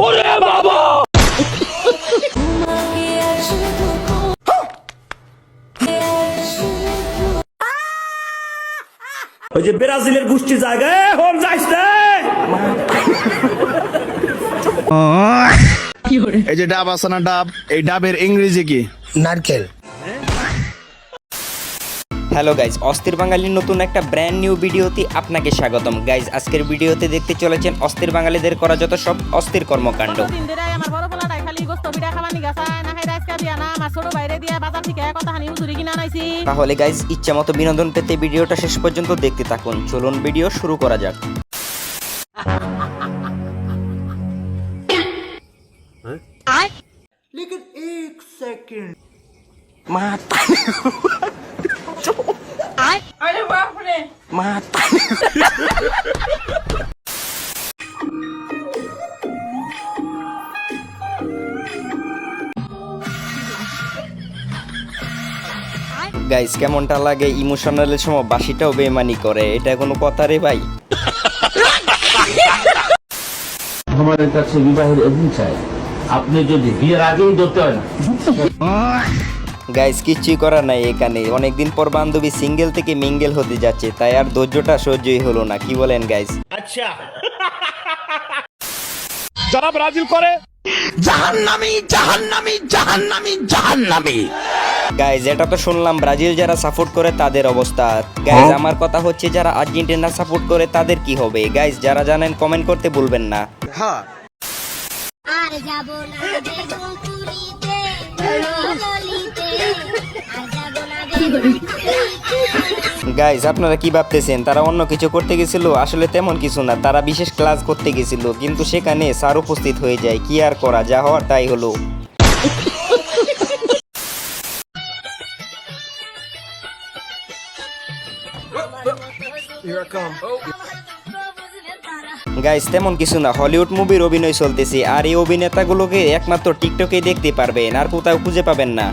ওরে বাবা! ওই যে ব্রাজিলের গোষ্ঠী জায়গায় হোম যাইস রে। এই যে ডাব আছে না, ডাব, এই ডাবের ইংরেজি কি? নারকেল। হ্যালো গাইজ, অস্থির বাঙালির নতুন একটা ব্র্যান্ড নিউ ভিডিওতে আপনাকে স্বাগতম। গাইজ, আজকের ভিডিওতে দেখতে চলেছেন অস্থির বাঙালিদের করা যত সব অস্থির কর্মকাণ্ড। তাহলে গাইজ, ইচ্ছা মতো বিনোদন পেতে ভিডিওটা শেষ পর্যন্ত দেখতে থাকুন। চলুন ভিডিও শুরু করা যাক। গাইস, কেমনটা লাগে ইমোশনালের সময় বাসিটাও বেমানি করে? এটা কোনো কথা রে ভাই? আমাদের কাছে বিবাহের এজেন্ট চাই, আপনি যদি বিয়ের আগেই ধরতে হয় না। গাইস, কিচ্ছুই করার নাই, এখানে অনেকদিন পর বান্ধবী সিঙ্গেল থেকে মিঙ্গেল হতে যাচ্ছে, তাই আর ধৈর্যটা সহ্যই হলো না। কি বলেন গাইস? আচ্ছা, যারা ব্রাজিল করে জাহান্নামী, জাহান্নামী, জাহান্নামী, জাহান্নামী। গাইজ, এটা তো শুনলাম ব্রাজিল যারা সাপোর্ট করে তাদের অবস্থা। গাইজ, আমার কথা হচ্ছে যারা আর্জেন্টিনা সাপোর্ট করে তাদের কি হবে? গাইজ, যারা জানেন কমেন্ট করতে ভুলবেন না। হ্যাঁ, আর যাব না বেগুন পুরিতে ললিতে আর যাব না গাইজ, আপনারা কি ভাবতেছেন তারা অন্য কিছু করতে গেছিল? আসলে তেমন কিছু না, তারা বিশেষ ক্লাস করতে গেছিল, কিন্তু সেখানে স্যার উপস্থিত হয়ে যায়। কি আর করা, যা হওয়ার তাই হলো। গাইস, তেমন কিছু না, হলিউড মুভির অভিনয় চলতেছে, আর এই অভিনেতাগুলোকে একমাত্র টিকটকে দেখতে পারবেন, আর কোথাও খুঁজে পাবেন না।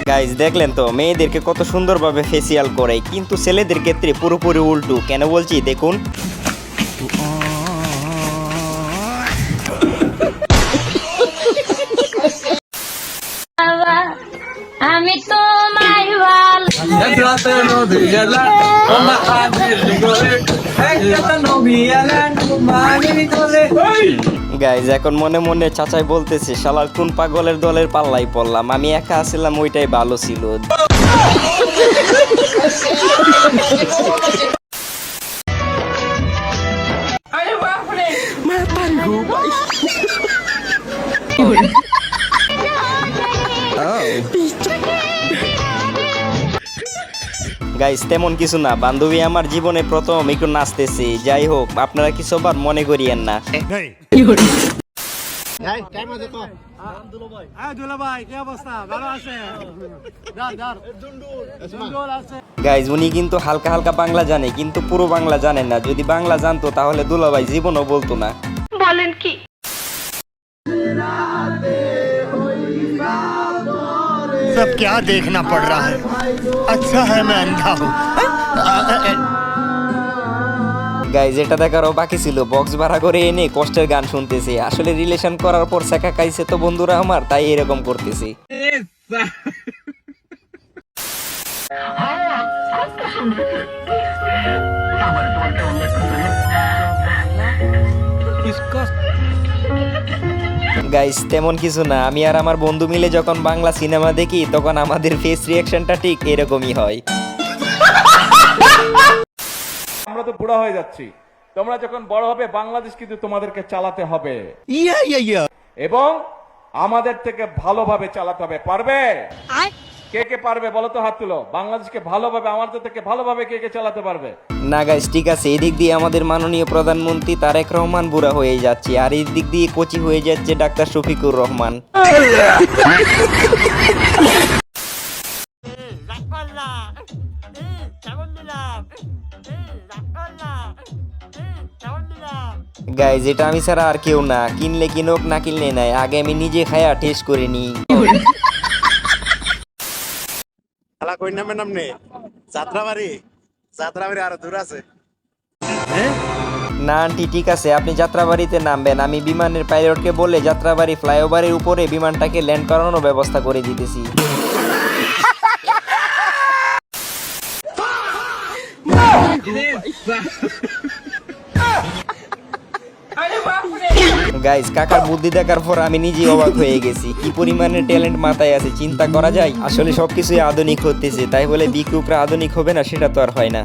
গাইস, দেখলেন তো মেয়েদেরকে কত সুন্দরভাবে ফেসিয়াল করে, কিন্তু ছেলেদের ক্ষেত্রে পুরোপুরি উল্টো। কেন বলছি দেখুন। আমি তোমায় গাইজ, এখন মনে মনে চাচাই বলতেছে, শালার কোন পাগলের দলের পাল্লাই পড়লাম, আমি একা আসছিলাম, ওইটাই ভালো ছিল। গাইস, তেমন কিছু না, বান্ধবী আমার জীবনে প্রথম একটু নাচতেছে। যাই হোক, আপনারা কিছু আবার মনে করিয়েন না। গাইজ, উনি কিন্তু হালকা হালকা বাংলা জানে, কিন্তু পুরো বাংলা জানে না। যদি বাংলা জানতো তাহলে দুলাভাই জীবনও বলতো না। বলেন কি? सब क्या देखना पड़ रहा है? अच्छा है मैं अंधा हूँ। গাইজ, এটা দেখারও বাকি ছিল, বক্স ভাড়া করে এনে কষ্টের গান শুনতেছে। আসলে রিলেশন করার পর শেখা খাইছে তো বন্ধুরা আমার, তাই এরকম করতেছি। গাইস, তেমন কিছু না, আমি আর আমার বন্ধু মিলে যখন বাংলা সিনেমা দেখি তখন আমাদের ফেস রিঅ্যাকশনটা ঠিক এরকমই হয়। আমরা তো বুড়া হয়ে যাচ্ছি, তোমরা যখন বড় হবে বাংলাদেশ কিন্তু তোমাদেরকে চালাতে হবে, এবং আমাদের থেকে ভালোভাবে চালাতে হবে। পারবে? কে কে পারবে বলো তো, হাত তুলো। বাংলাদেশকে ভালোভাবে, আমাদের থেকে ভালোভাবে কে কে চালাতে পারবে? না গাইস, ঠিক আছে, এদিক দিয়ে আমাদের মাননীয় প্রধানমন্ত্রী তারেক রহমান বুড়া হয়ে যাচ্ছে, আর এই দিক দিয়ে কোচি হয়ে যাচ্ছে ডাক্তার শফিকুর রহমান। গাইজ, এটা আমি ছাড়া আর কেউ না, কিনলে কিনুক না কিনলে নাই, আগে আমি নিজে খায়া টেস্ট করে নিই। কই নামেন আপনি? যাত্রাবাড়ি? যাত্রাবাড়ি আরো দূর আছে। না আন্টি ঠিক আছে, আপনি যাত্রাবাড়িতে নামবেন, আমি বিমানের পাইলটকে বলে যাত্রাবাড়ি ফ্লাইওভারের উপরে বিমানটাকে ল্যান্ড করানোর ব্যবস্থা করে দিতেছি। গাইস, কাকার বুদ্ধি দেখার পর আমি নিজেই অবাক হয়ে গেছি, কি পরিমাণে ট্যালেন্ট মাথায় আছে চিন্তা করা যায়। আসলে সবকিছুই আধুনিক হতেছে, তাই বলে বিকুকরা আধুনিক হবে না সেটা তো আর হয় না।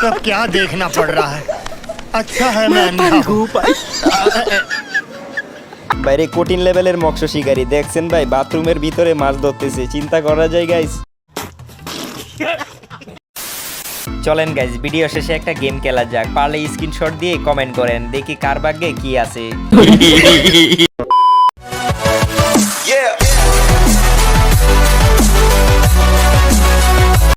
सब क्या देखना पड़ रहा है? अच्छा है मैं अंधा हूँ। বাইরে কঠিন লেভেলের মৎস্য শিকারী দেখছেন ভাই, বাথরুমের ভিতরে মাছ ধরতেছে, চিন্তা করা যায় গাইস। চলেন গাইস, ভিডিও শেষে একটা গেম খেলা যাক, পারলে স্ক্রিনশট দিয়ে কমেন্ট করেন, দেখি কার ভাগ্যে কি আছে।